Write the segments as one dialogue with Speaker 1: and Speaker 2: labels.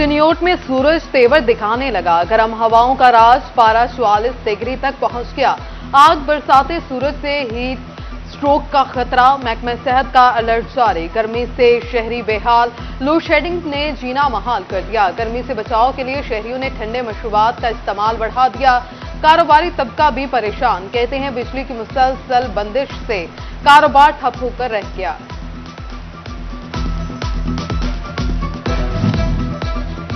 Speaker 1: चिन्योट में सूरज तेवर दिखाने लगा। गर्म हवाओं का राज, पारा 44 डिग्री तक पहुंच गया। आग बरसाते सूरज से हीट स्ट्रोक का खतरा, महकमे सेहत का अलर्ट जारी। गर्मी से शहरी बेहाल, लोड शेडिंग ने जीना महाल कर दिया। गर्मी से बचाव के लिए शहरियों ने ठंडे मशरूबात का इस्तेमाल बढ़ा दिया। कारोबारी तबका भी परेशान, कहते हैं बिजली की मुसलसल बंदिश से कारोबार ठप होकर रह गया।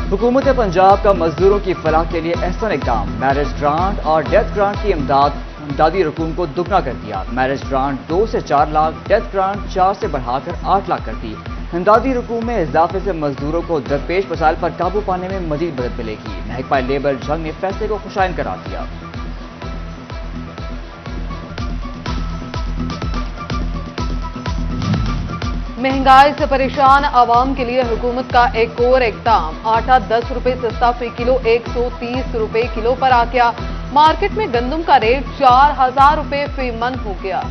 Speaker 2: हुकूमत पंजाब का मजदूरों की फलाह के लिए अहसन इकदाम, मैरिज ग्रांट और डेथ ग्रांट की इमदादी रकूम को दुगना कर दिया। मैरिज ग्रांट 2 से 4 लाख, डेथ ग्रांट 4 से बढ़ाकर 8 लाख कर दी। इमदादी रकूम में इजाफे से मजदूरों को दरपेश मसाइल पर काबू पाने में मजीद मदद मिलेगी। महकमा लेबर जंग ने फैसले को खुशाइन करार दिया।
Speaker 1: महंगाई से परेशान आवाम के लिए हुकूमत का एक और इकदाम। आटा 10 रुपए सस्ता फी किलो 130 रुपए किलो पर आ गया। मार्केट में गंदम का रेट 4000 रुपए फी मन हो गया।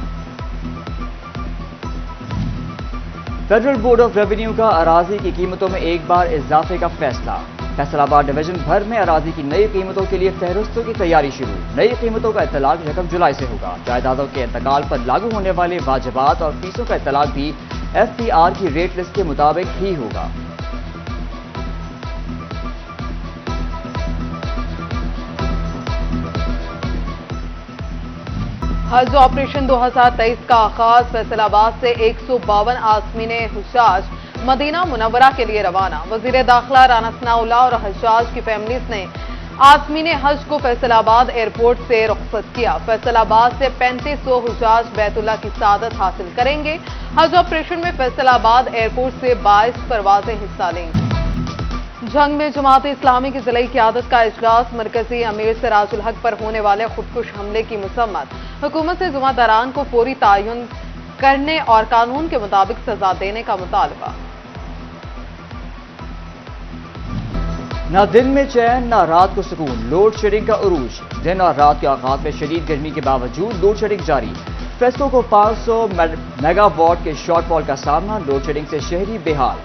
Speaker 2: फेडरल बोर्ड ऑफ रेवेन्यू का अराजी की कीमतों में एक बार इजाफे का फैसला। फैसलाबाद डिवीजन भर में अराजी की नई कीमतों के लिए फहरिस्तों की तैयारी शुरू। नई कीमतों का इतलाक 1 जुलाई से होगा। जायदादों के इंतकाल पर लागू होने वाले वाजिबात और फीसों का इतलाक भी FPR की रेट लिस्ट के मुताबिक ही होगा।
Speaker 1: हज ऑपरेशन 2023 का आगाज। फैसलाबाद से 152 आज़मीने हुज्जाज मदीना मुनव्वरा के लिए रवाना। वजीर दाखिला राना सनाउल्लाह और हज्जाज की फैमिलीज ने आज़मीने हज को फैसलाबाद एयरपोर्ट से रुखसत किया। फैसलाबाद से 3500 हुज्जाज बैतुल्लाह की सादत हासिल करेंगे। हज ऑपरेशन में फैसलाबाद एयरपोर्ट से 22 परवाजें हिस्सा लेंगी। जंग में जमात इस्लामी की जिलाई क़यादत का इजलास। मरकजी अमीर सिराजुल हक पर होने वाले खुदकुश हमले की मसम्मत। हुकूमत से जुम्मेदारान को फौरी तयन करने और कानून के मुताबिक सजा देने का मुतालबा।
Speaker 2: न दिन में चैन न रात को सुकून, लोड शेडिंग का उरूज। दिन और रात के औकात में शदीद गर्मी के बावजूद लोड शेडिंग जारी। फेस्को को 500 मेगावाट के शॉर्टफॉल का सामना। लोड शेडिंग से शहरी बेहाल।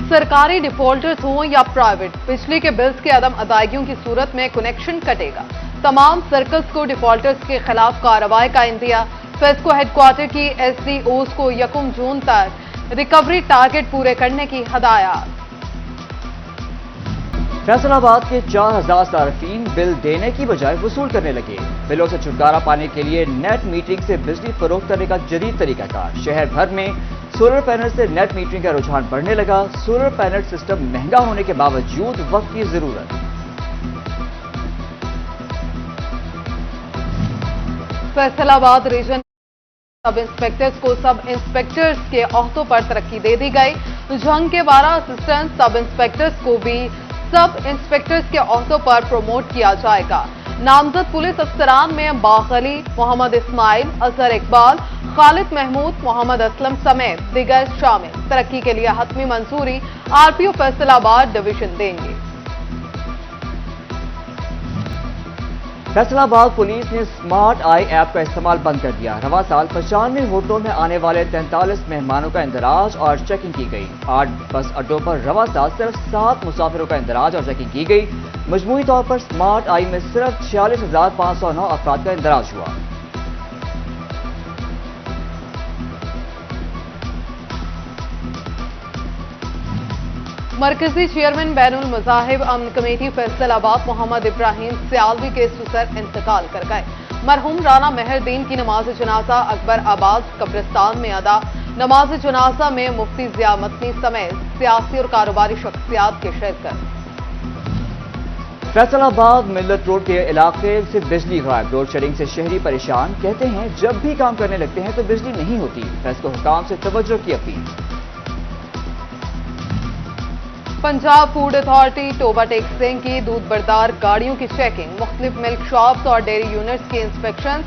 Speaker 1: सरकारी डिफॉल्टर्स हों या प्राइवेट, बिजली के बिल्स की अदम अदायगियों की सूरत में कनेक्शन कटेगा। तमाम सर्कल्स को डिफॉल्टर्स के खिलाफ कार्रवाई का इंदिया। फेस्को हेडक्वार्टर की SDOs को 1 जून तक रिकवरी टारगेट पूरे करने की हदायत।
Speaker 2: फैसलाबाद के 4000 सार्फिन बिल देने की बजाय वसूल करने लगे। बिलों से छुटकारा पाने के लिए नेट मीटरिंग से बिजली फरोख्त करने का जदीद तरीकाकार। शहर भर में सोलर पैनल से नेट मीटरिंग का रुझान बढ़ने लगा। सोलर पैनल सिस्टम महंगा होने के बावजूद वक्त की जरूरत।
Speaker 1: फैसलाबाद रीजन सब इंस्पेक्टर्स को सब इंस्पेक्टर्स के ओहदों पर तरक्की दे दी गई। जंग के 12 असिस्टेंट सब इंस्पेक्टर्स को भी सब इंस्पेक्टर्स के ओहदों पर प्रमोट किया जाएगा। नामजद पुलिस अफसरान में बाग अली, मोहम्मद इस्माइल, अजहर इकबाल, खालिद महमूद, मोहम्मद असलम समेत दिगर शामिल। तरक्की के लिए हतमी मंजूरी RPO फैसलाबाद डिवीजन देंगे।
Speaker 2: फैसलाबाद पुलिस ने स्मार्ट आई ऐप का इस्तेमाल बंद कर दिया। रवा साल 95 होटलों में आने वाले 43 मेहमानों का इंदराज और चेकिंग की गई। 8 बस अड्डों पर रवा साल सिर्फ 7 मुसाफिरों का इंदराज और चेकिंग की गई। मजमूई तौर पर स्मार्ट आई में सिर्फ 46,509 अफराद का इंदराज हुआ।
Speaker 1: मरकजी चेयरमैन बैनुल मज़ाहिब अमन कमेटी फैसलाबाद मोहम्मद इब्राहिम सियालवी के सुसर इंतकाल कर गए। मरहूम राना मेहरदीन की नमाज जनाजा अकबर आबाद कब्रिस्तान में अदा। नमाज जनाजा में मुफ्ती ज़िया मतनी समेत सियासी और कारोबारी शख्सियात की शिरकत।
Speaker 2: फैसलाबाद मिल्लत रोड के इलाके से बिजली गायब। लोड शेडिंग से शहरी परेशान, कहते हैं जब भी काम करने लगते हैं तो बिजली नहीं होती। फेस्को हुकाम से तवज्जो की appeal.
Speaker 1: Punjab food authority Toba टेक्सिंग की दूध बरदार गाड़ियों की चेकिंग। मुख्तलिफ मिल्क शॉप्स और डेयरी यूनिट्स की इंस्पेक्शन।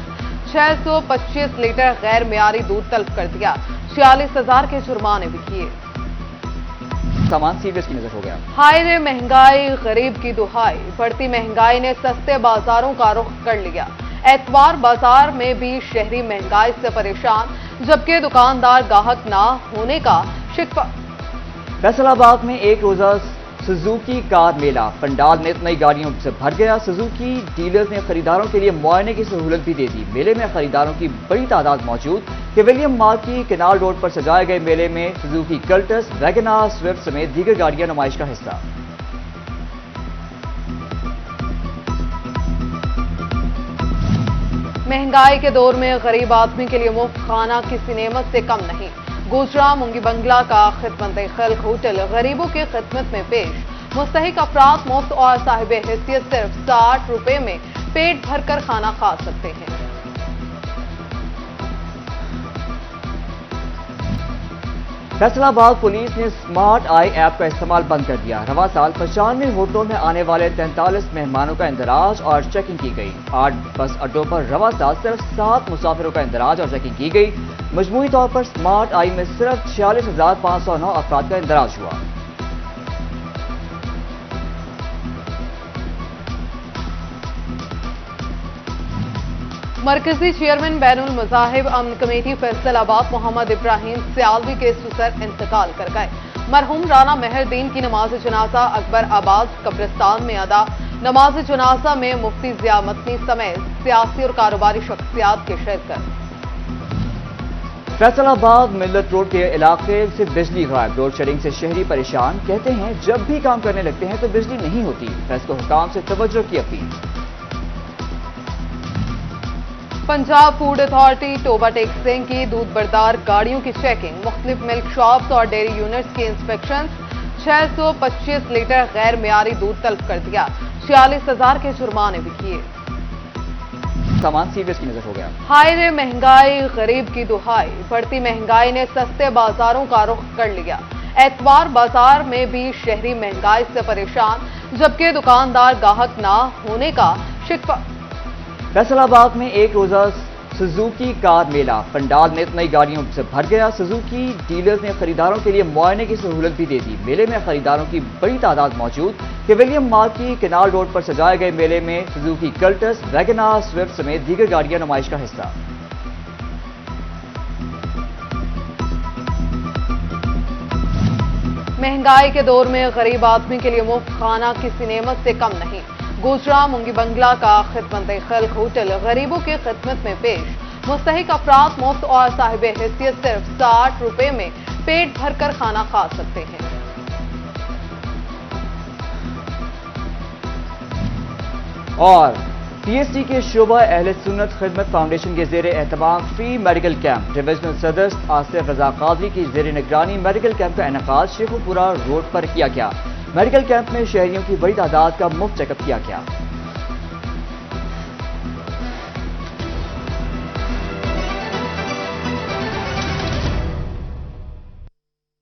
Speaker 1: 625 लीटर गैर मियारी दूध तलब कर दिया। 46,000 के जुर्माने भी किए।
Speaker 2: सामान सीवियस की नजर हो गया।
Speaker 1: हाय रे महंगाई, गरीब की दुहाई। बढ़ती महंगाई ने सस्ते बाजारों का रुख कर लिया। एतवार बाजार में भी शहरी महंगाई से परेशान, जबकि दुकानदार ग्राहक ना होने का शिकवा।
Speaker 2: फैसलाबाद में एक रोजा सुजुकी कार मेला, पंडाल में नई गाड़ियों से भर गया। सुजुकी डीलर्स ने खरीदारों के लिए मुआयने की सहूलत भी दे दी। मेले में खरीदारों की बड़ी तादाद मौजूद। केविलियम मार्ग की केनाल रोड पर सजाए गए मेले में सुजुकी कल्टस, वैगनार, स्विफ्ट समेत दीगर गाड़ियां नुमाइश का हिस्सा।
Speaker 1: महंगाई के दौर में गरीब आदमी के लिए मुफ्त खाना किसी नेमत से कम नहीं। गुजरा मुंगी बंगला का खिदमत-ए-खल्क होटल गरीबों की खिदमत में पेश। मुस्तहिक अफराद मुफ्त और साहिब हैसियत सिर्फ 60 रुपए में पेट भरकर खाना खा सकते हैं।
Speaker 2: फैसलाबाद पुलिस ने स्मार्ट आई ऐप का इस्तेमाल बंद कर दिया। रवा साल 95 होटलों में आने वाले 43 मेहमानों का इंदराज और चेकिंग की गई। 8 बस अड्डों पर रवा साल सिर्फ 7 मुसाफिरों का इंदराज और चेकिंग की गई। मजमूई तौर पर स्मार्ट आई में सिर्फ 46,509 अफराद का इंदराज हुआ।
Speaker 1: मरकजी चेयरमैन बैनुल मज़ाहिब अमन कमेटी फैसलाबाद मोहम्मद इब्राहिम सियालवी के सुसर इंतकाल कर गए। मरहूम राना मेहरदीन की नमाज जनाजा अकबर आबाद कब्रिस्तान में अदा। नमाज जनाजा में मुफ्ती ज़िया मतनी समेत सियासी और कारोबारी शख्सियात की शिरकत।
Speaker 2: फैसलाबाद मिल्लत रोड के इलाके से बिजली गायब। लोड शेडिंग से शहरी परेशान। कहते हैं जब भी काम करने लगते हैं तो बिजली नहीं होती। फैज को हुकाम से तवज्जो की appeal.
Speaker 1: Punjab food authority Toba टेक्सिंग की दूध बरदार गाड़ियों की चेकिंग, मुख्तलिफ मिल्क शॉप्स और डेयरी यूनिट्स की इंस्पेक्शन। 625 लीटर गैर मियारी दूध तलब कर दिया। 46,000 के जुर्माने भी किए।
Speaker 2: सामान सीरियस की नजर हो गया।
Speaker 1: हाय रे महंगाई, गरीब की दुहाई। बढ़ती महंगाई ने सस्ते बाजारों का रुख कर लिया। एतवार बाजार में भी शहरी महंगाई से परेशान, जबकि दुकानदार ग्राहक ना होने का शिकवा।
Speaker 2: फैसलाबाद में एक रोजा सुजुकी कार मेला, पंडाल में नई गाड़ियों से भर गया। सुजुकी डीलर्स ने खरीदारों के लिए मुआयने की सहूलत भी दे दी। मेले में खरीदारों की बड़ी तादाद मौजूद। केविलियम मार्ग की केनाल रोड पर सजाए गए मेले में सुजुकी कल्टस, वैगनार, स्विफ्ट समेत दीगर गाड़ियां नुमाइश का हिस्सा।
Speaker 1: महंगाई के दौर में गरीब आदमी के लिए मुफ्त खाना किसी नेमत से कम नहीं। गुजरा मुंगी बंगला का खिदमत-ए-खल्क होटल गरीबों की खिदमत में पेश। मुस्तहिक अफराद मुफ्त और साहिब हैसियत सिर्फ 60 रुपए में पेट भरकर खाना खा सकते हैं।
Speaker 2: और पीएसटी के शोबा अहले सुन्नत खिदमत फाउंडेशन के जेर एहतमाम फ्री मेडिकल कैंप, डिविजनल सदर आसिफ रजा कादरी की जेर निगरानी मेडिकल कैंप का इनेकाद शेखुपुरा रोड पर किया गया। मेडिकल कैंप में शहरियों की बड़ी तादाद का मुफ्त चेकअप किया गया।